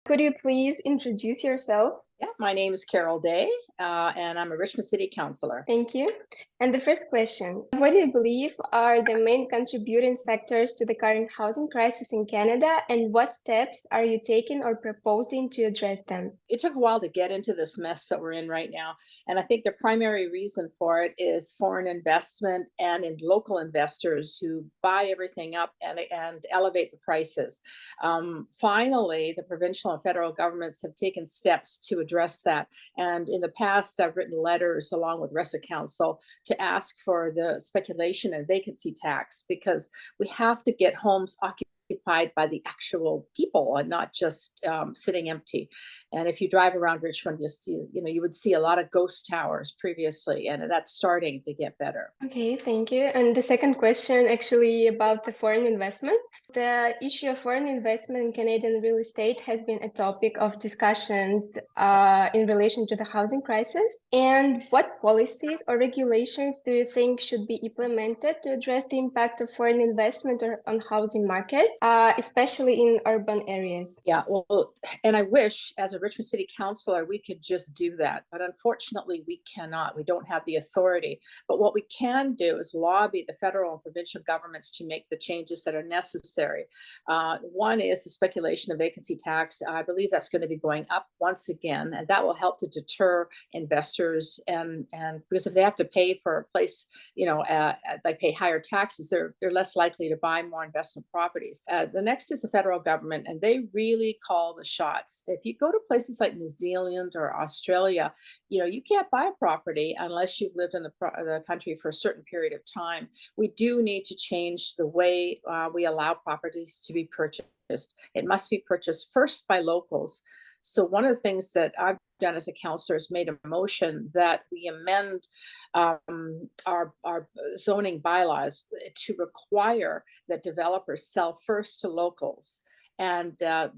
Could you please introduce yourself? Yeah, my name is Carol Day, and I'm a Richmond City Councillor. Thank you. And the first question, what do you believe are the main contributing factors to the current housing crisis in Canada, and what steps are you taking or proposing to address them? It took a while to get into this mess that we're in right now. And I think the primary reason for it is foreign investment and in local investors who buy everything up and elevate the prices. Finally, the provincial and federal governments have taken steps to address that. And in the past, I've written letters along with Rest of Council to ask for the speculation and vacancy tax because we have to get homes occupied by the actual people and not just sitting empty. And if you drive around Richmond, you would see a lot of ghost towers previously, and that's starting to get better. Okay, thank you. And the second question actually about the foreign investment. The issue of foreign investment in Canadian real estate has been a topic of discussions in relation to the housing crisis. And what policies or regulations do you think should be implemented to address the impact of foreign investment on housing market, especially in urban areas? Yeah, well, and I wish as a Richmond City Councillor, we could just do that. But unfortunately, we cannot. We don't have the authority. But what we can do is lobby the federal and provincial governments to make the changes that are necessary. One is the speculation of vacancy tax. I believe that's going to be going up once again, and that will help to deter investors. And because if they have to pay for a place, they pay higher taxes, they're less likely to buy more investment properties. The next is the federal government, and they really call the shots. If you go to places like New Zealand or Australia, you can't buy a property unless you've lived in the country for a certain period of time. We do need to change the way we allow properties to be purchased. It must be purchased first by locals. So one of the things that I've done as a councillor is made a motion that we amend our zoning bylaws to require that developers sell first to locals and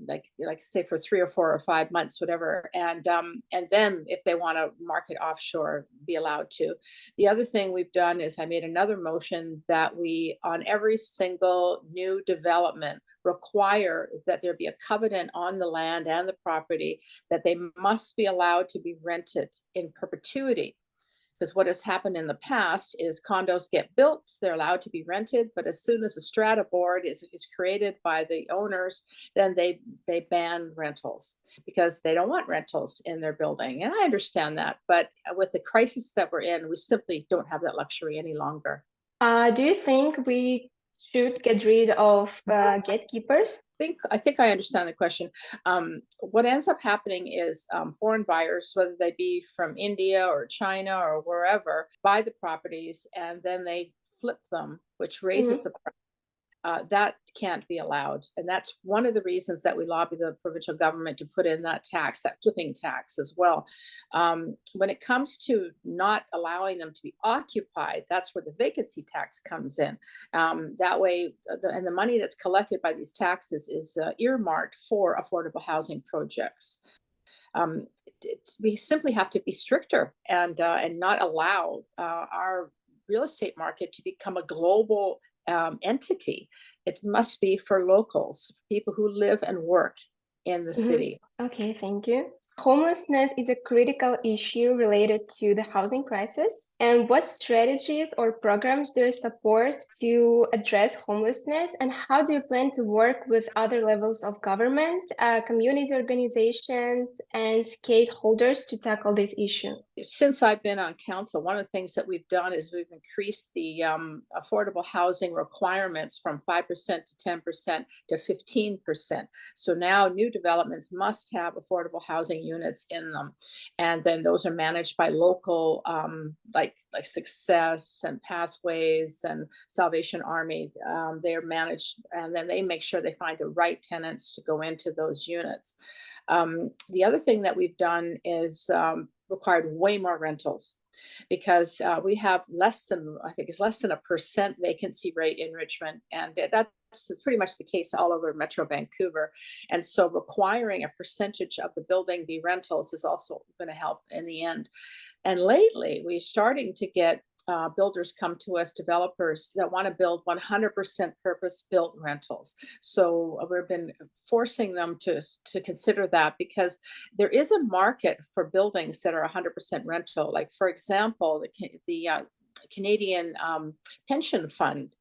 like say for 3 or 4 or 5 months, whatever, and then if they want to market offshore, be allowed to. The other thing we've done is I made another motion that we, on every single new development, require that there be a covenant on the land and the property that they must be allowed to be rented in perpetuity. Because what has happened in the past is condos get built, they're allowed to be rented, but as soon as a strata board is created by the owners, then they ban rentals because they don't want rentals in their building. And I understand that, but with the crisis that we're in, we simply don't have that luxury any longer. Do you think we should get rid of gatekeepers? I think I understand the question. What ends up happening is foreign buyers, whether they be from India or China or wherever, buy the properties and then they flip them, which raises the price. That can't be allowed. And that's one of the reasons that we lobby the provincial government to put in that tax, that flipping tax as well. When it comes to not allowing them to be occupied, that's where the vacancy tax comes in. That way, and the money that's collected by these taxes is earmarked for affordable housing projects. We simply have to be stricter and not allow our real estate market to become a global entity. It must be for locals, people who live and work in the city. Okay, thank you. Homelessness is a critical issue related to the housing crisis. And what strategies or programs do you support to address homelessness? And how do you plan to work with other levels of government, community organizations, and stakeholders to tackle this issue? Since I've been on council, one of the things that we've done is we've increased the affordable housing requirements from 5% to 10% to 15%. So now new developments must have affordable housing units in them. And then those are managed by local, like Success and Pathways and Salvation Army. They are managed, and then they make sure they find the right tenants to go into those units. The other thing that we've done is required way more rentals because we have less than 1% vacancy rate in Richmond, and that's pretty much the case all over Metro Vancouver. And so requiring a percentage of the building be rentals is also going to help in the end. And lately we're starting to get builders come to us, developers that want to build 100% purpose-built rentals. So we've been forcing them to consider that, because there is a market for buildings that are 100% rental. Like, for example, the Canadian pension fund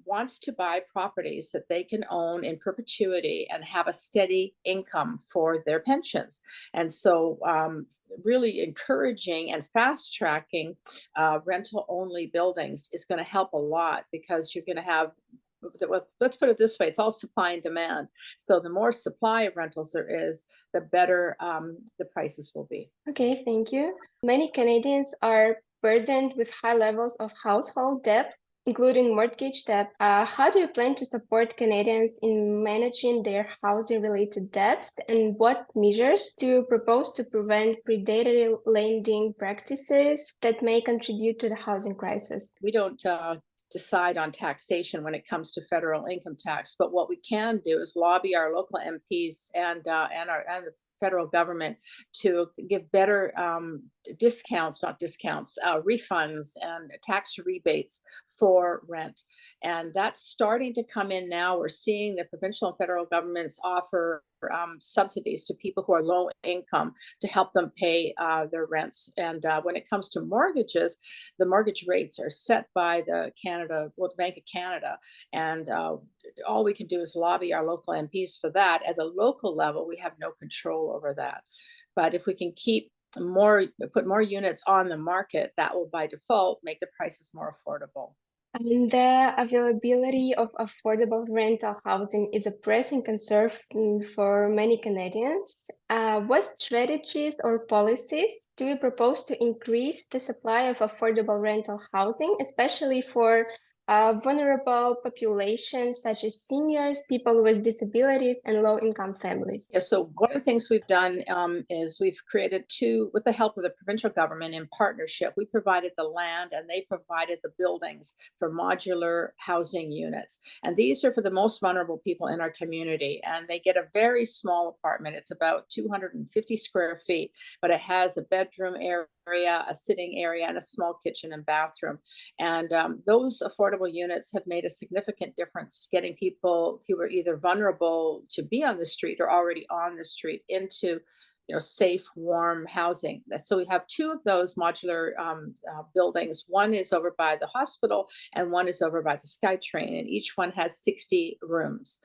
wants to buy properties that they can own in perpetuity and have a steady income for their pensions. And so really encouraging and fast tracking rental only buildings is going to help a lot, because you're going to have, well, let's put it this way, it's all supply and demand. So the more supply of rentals there is, the better the prices will be. Okay, thank you. Many Canadians are burdened with high levels of household debt, including mortgage debt. How do you plan to support Canadians in managing their housing-related debts, and what measures do you propose to prevent predatory lending practices that may contribute to the housing crisis? We don't decide on taxation when it comes to federal income tax, but what we can do is lobby our local MPs and the federal government to give better refunds and tax rebates for rent. And that's starting to come in now. We're seeing the provincial and federal governments offer subsidies to people who are low income to help them pay their rents. And when it comes to mortgages, the mortgage rates are set by the Bank of Canada. And all we can do is lobby our local MPs for that. As a local level, we have no control over that. But if we can put more units on the market, that will by default make the prices more affordable. And the availability of affordable rental housing is a pressing concern for many Canadians. What strategies or policies do you propose to increase the supply of affordable rental housing, especially for vulnerable populations such as seniors, people with disabilities, and low-income families? Yeah, so one of the things we've done is we've created with the help of the provincial government in partnership, we provided the land and they provided the buildings for modular housing units. And these are for the most vulnerable people in our community. And they get a very small apartment. It's about 250 square feet, but it has a bedroom area, a sitting area, and a small kitchen and bathroom. And those affordable units have made a significant difference getting people who are either vulnerable to be on the street or already on the street into safe, warm housing. So we have two of those modular buildings. One is over by the hospital and one is over by the SkyTrain, and each one has 60 rooms.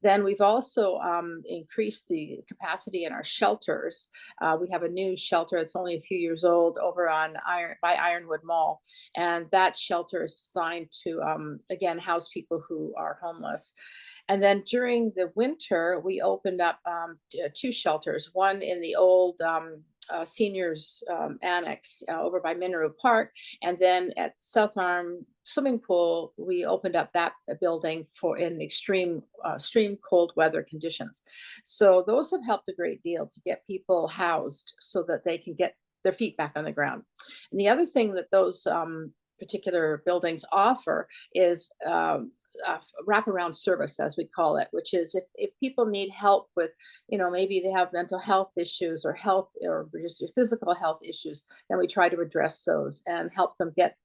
Then we've also increased the capacity in our shelters. We have a new shelter that's only a few years old over on by Ironwood Mall. And that shelter is designed to, again, house people who are homeless. And then during the winter, we opened up two shelters, one in the old seniors annex over by Mineru Park, and then at South Arm Swimming Pool, we opened up that building in extreme cold weather conditions. So those have helped a great deal to get people housed so that they can get their feet back on the ground. And the other thing that those particular buildings offer is wraparound service, as we call it, which is if people need help with, maybe they have mental health issues or just physical health issues, then we try to address those and help them get,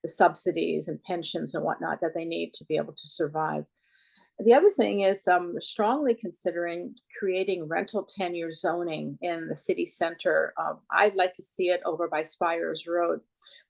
the subsidies and pensions and whatnot that they need to be able to survive. The other thing is strongly considering creating rental tenure zoning in the city center. I'd like to see it over by Spires Road,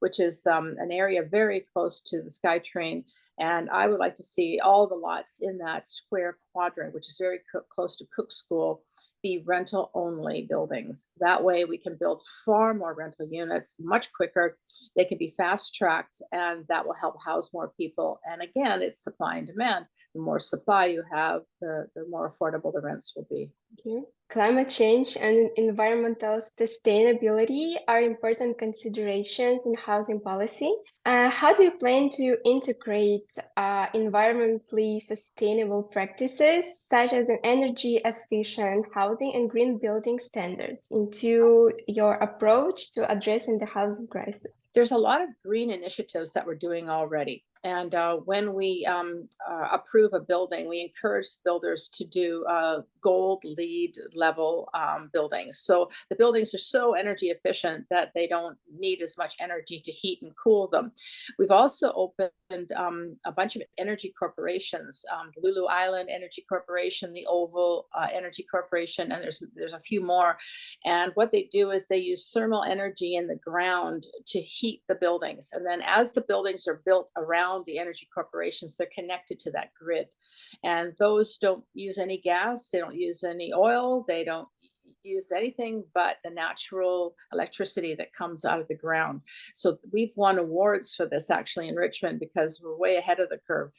which is an area very close to the SkyTrain. And I would like to see all the lots in that square quadrant, which is very close to Cook School, be rental only buildings. That way we can build far more rental units much quicker. They can be fast tracked, and that will help house more people. And again, it's supply and demand. The more supply you have, the more affordable the rents will be. Thank you. Climate change and environmental sustainability are important considerations in housing policy. How do you plan to integrate environmentally sustainable practices, such as an energy efficient housing and green building standards, into your approach to addressing the housing crisis? There's a lot of green initiatives that we're doing already. And when we approve a building, we encourage builders to do gold LEED level buildings. So the buildings are so energy efficient that they don't need as much energy to heat and cool them. We've also opened a bunch of energy corporations, Lulu Island Energy Corporation, the Oval Energy Corporation, and there's a few more. And what they do is they use thermal energy in the ground to heat the buildings. And then as the buildings are built around the energy corporations, they're connected to that grid. And those don't use any gas, they don't use any oil, they don't use anything but the natural electricity that comes out of the ground. So we've won awards for this actually in Richmond because we're way ahead of the curve.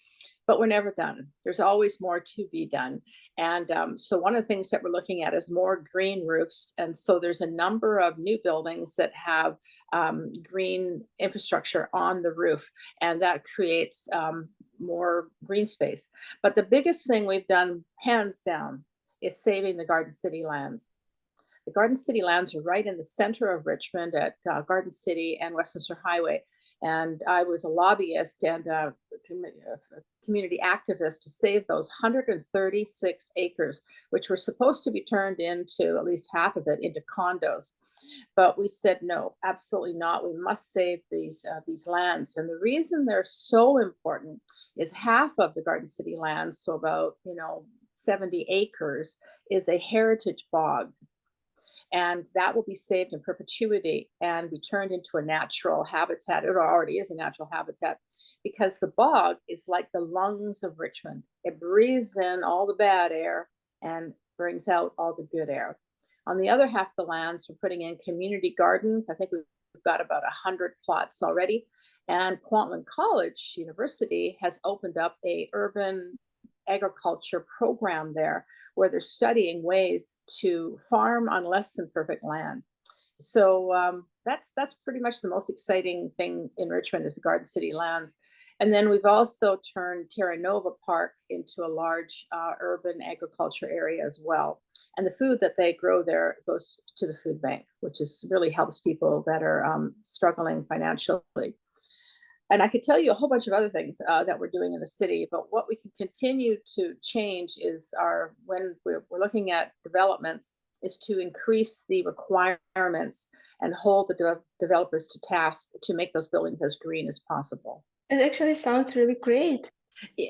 But we're never done. There's always more to be done. And so one of the things that we're looking at is more green roofs. And so there's a number of new buildings that have green infrastructure on the roof, and that creates more green space. But the biggest thing we've done, hands down, is saving the Garden City lands. The Garden City lands are right in the center of Richmond at Garden City and Westminster Highway. And I was a lobbyist and a community activist to save those 136 acres, which were supposed to be turned into, at least half of it, into condos. But we said, no, absolutely not. We must save these lands. And the reason they're so important is half of the Garden City lands, so about 70 acres, is a heritage bog. And that will be saved in perpetuity and be turned into a natural habitat. It already is a natural habitat because the bog is like the lungs of Richmond. It breathes in all the bad air and brings out all the good air. On the other half of the lands, we're putting in community gardens. I think we've got about 100 plots already. And Kwantlen College University has opened up a urban agriculture program there where they're studying ways to farm on less than perfect land. So that's pretty much the most exciting thing in Richmond is the Garden City lands. And then we've also turned Terra Nova Park into a large urban agriculture area as well. And the food that they grow there goes to the food bank, which is really helps people that are struggling financially. And I could tell you a whole bunch of other things that we're doing in the city, but what we can continue to change is when we're looking at developments, is to increase the requirements and hold the developers to task to make those buildings as green as possible. It actually sounds really great.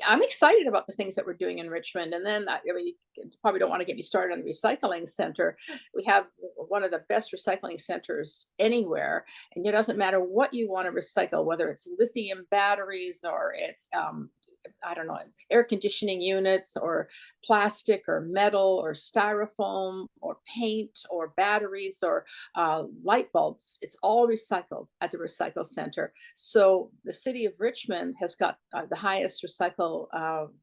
I'm excited about the things that we're doing in Richmond. And then you probably don't want to get me started on the recycling center. We have one of the best recycling centers anywhere. And it doesn't matter what you want to recycle, whether it's lithium batteries or it's I don't know, air conditioning units or plastic or metal or styrofoam or paint or batteries or light bulbs. It's all recycled at the recycle center. So the city of Richmond has got the highest recycle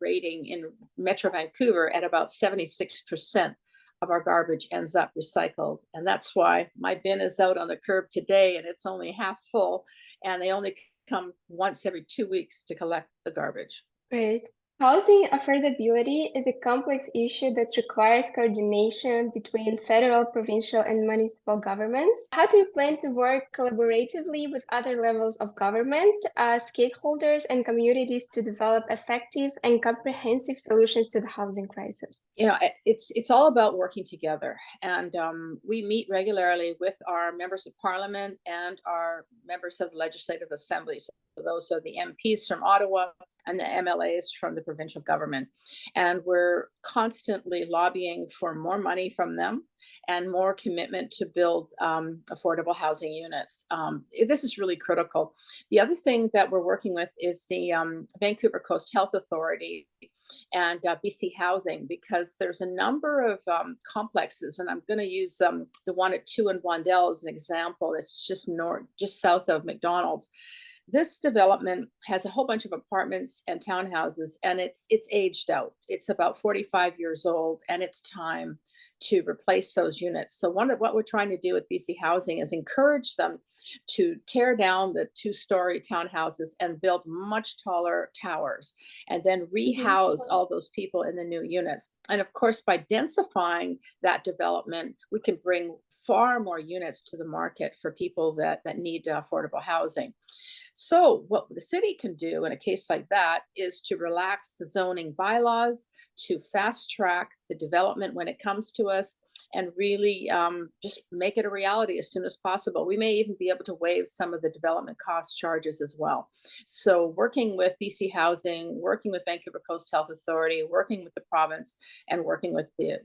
rating in Metro Vancouver at about 76% of our garbage ends up recycled. And that's why my bin is out on the curb today and it's only half full, and they only come once every 2 weeks to collect the garbage. Great. Housing affordability is a complex issue that requires coordination between federal, provincial, and municipal governments. How do you plan to work collaboratively with other levels of government, stakeholders, and communities to develop effective and comprehensive solutions to the housing crisis? It's all about working together, and we meet regularly with our members of parliament and our members of the legislative assembly. So those are the MPs from Ottawa and the MLAs from the provincial government. And we're constantly lobbying for more money from them and more commitment to build affordable housing units. This is really critical. The other thing that we're working with is the Vancouver Coast Health Authority and BC Housing, because there's a number of complexes, and I'm going to use the one at 2 and Wandell as an example. It's just south of McDonald's. This development has a whole bunch of apartments and townhouses, and it's aged out. It's about 45 years old, and it's time to replace those units. So what we're trying to do with BC Housing is encourage them to tear down the two-story townhouses and build much taller towers, and then rehouse all those people in the new units. And of course, by densifying that development, we can bring far more units to the market for people that need affordable housing. So what the city can do in a case like that is to relax the zoning bylaws, to fast track the development when it comes to us, and really just make it a reality as soon as possible. We may even be able to waive some of the development cost charges as well. So working with BC Housing, working with Vancouver Coast Health Authority, working with the province, and working with the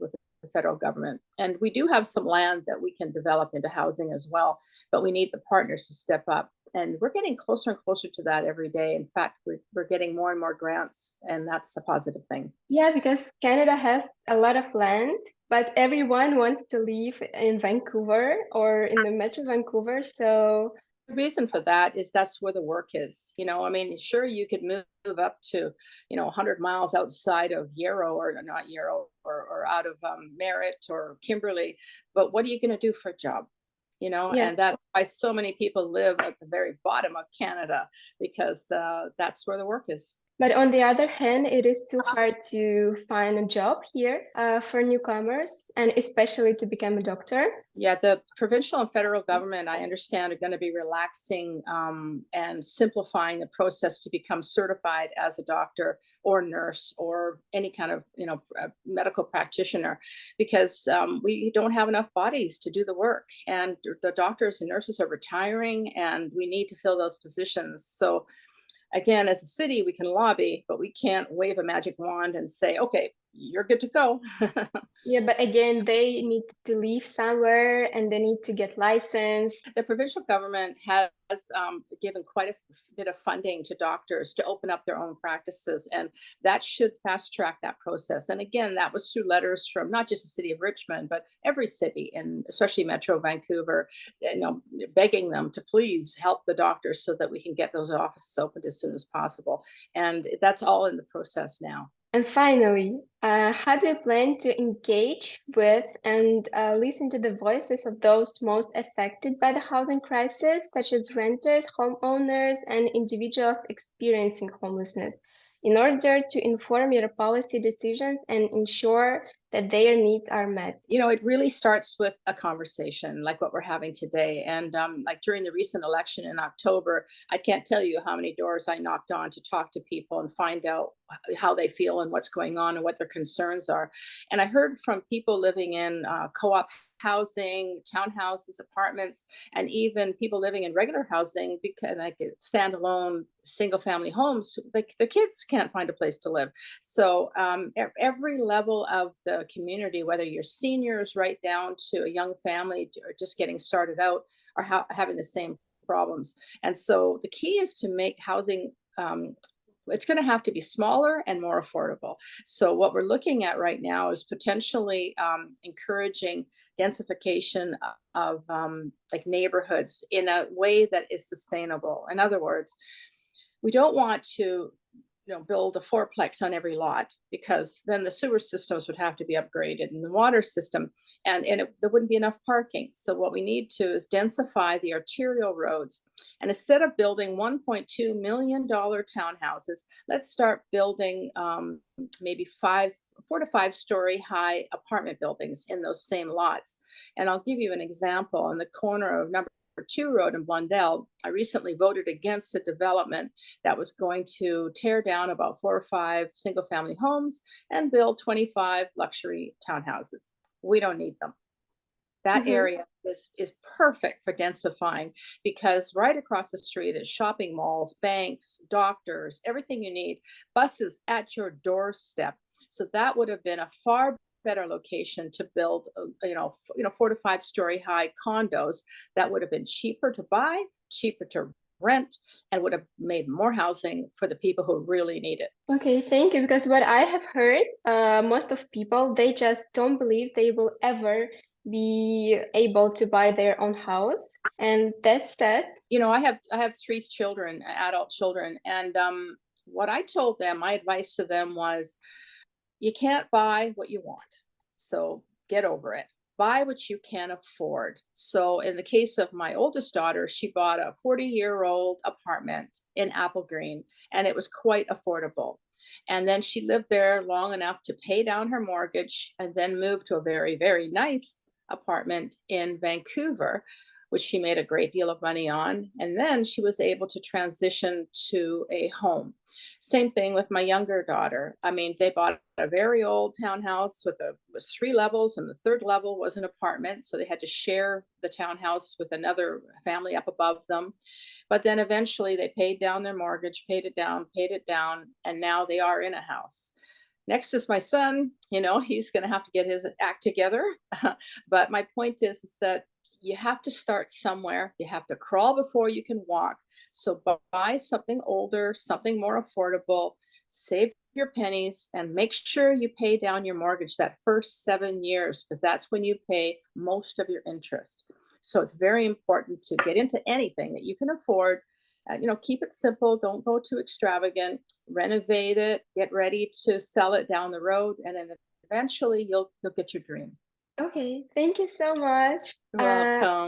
federal government. And we do have some land that we can develop into housing as well, but we need the partners to step up. And we're getting closer and closer to that every day. In fact, we're getting more and more grants, and that's a positive thing. Yeah, because Canada has a lot of land, but everyone wants to live in Vancouver or in the Metro Vancouver. So the reason for that is that's where the work is. I mean, sure, you could move up to, 100 miles outside of Yarrow, or not Yarrow, or out of Merritt or Kimberley, but what are you going to do for a job? Yeah. And that's why so many people live at the very bottom of Canada, because that's where the work is. But on the other hand, it is too hard to find a job here for newcomers, and especially to become a doctor. Yeah, the provincial and federal government, I understand, are going to be relaxing and simplifying the process to become certified as a doctor or nurse or any kind of medical practitioner, because we don't have enough bodies to do the work, and the doctors and nurses are retiring, and we need to fill those positions. So again, as a city, we can lobby, but we can't wave a magic wand and say, okay, you're good to go. Yeah, but again, they need to live somewhere and they need to get licensed. The provincial government has given quite a bit of funding to doctors to open up their own practices, and that should fast track that process. And again, that was through letters from not just the city of Richmond, but every city, and especially Metro Vancouver, begging them to please help the doctors so that we can get those offices opened as soon as possible. And that's all in the process now. And finally, how do you plan to engage with and listen to the voices of those most affected by the housing crisis, such as renters, homeowners, and individuals experiencing homelessness, in order to inform your policy decisions and ensure that their needs are met? It really starts with a conversation like what we're having today. And like during the recent election in October, I can't tell you how many doors I knocked on to talk to people and find out how they feel and what's going on and what their concerns are. And I heard from people living in co-op housing, townhouses, apartments, and even people living in regular housing, because like standalone single family homes, like the kids can't find a place to live. So every level of the community, whether you're seniors right down to a young family or just getting started out, are having the same problems. And so the key is to make housing it's going to have to be smaller and more affordable. So what we're looking at right now is potentially encouraging densification of like neighborhoods in a way that is sustainable. In other words, we don't want to build a fourplex on every lot, because then the sewer systems would have to be upgraded and the water system, and there wouldn't be enough parking. So what we need to is densify the arterial roads. And instead of building $1.2 million townhouses, let's start building maybe 4 to 5 story high apartment buildings in those same lots. And I'll give you an example. In the corner of number 2 Road in Blundell, I recently voted against a development that was going to tear down about 4 or 5 single family homes and build 25 luxury townhouses. We don't need them. That area is perfect for densifying, because right across the street is shopping malls, banks, doctors, everything you need, buses at your doorstep. So that would have been a far better location to build 4 to 5 story high condos that would have been cheaper to buy, cheaper to rent, and would have made more housing for the people who really need it. Okay, thank you. Because what I have heard, most of people, they just don't believe they will ever be able to buy their own house, and that's sad. I have 3 children, adult children, and what I told them, my advice to them was, you can't buy what you want. So get over it. buy what you can afford. So in the case of my oldest daughter, she bought a 40-year-old apartment in Apple Green, and it was quite affordable. And then she lived there long enough to pay down her mortgage and then moved to a very, very nice apartment in Vancouver, which she made a great deal of money on. And then she was able to transition to a home. Same thing with my younger daughter. I mean, they bought a very old townhouse was 3 levels, and the third level was an apartment. So they had to share the townhouse with another family up above them. But then eventually they paid down their mortgage, paid it down, and now they are in a house. Next is my son. He's going to have to get his act together. But my point is that you have to start somewhere. You have to crawl before you can walk. So buy something older, something more affordable, save your pennies, and make sure you pay down your mortgage that first 7 years, because that's when you pay most of your interest. So it's very important to get into anything that you can afford. Keep it simple. Don't go too extravagant. Renovate it. Get ready to sell it down the road, and then eventually you'll get your dream. Okay, thank you so much. You're welcome.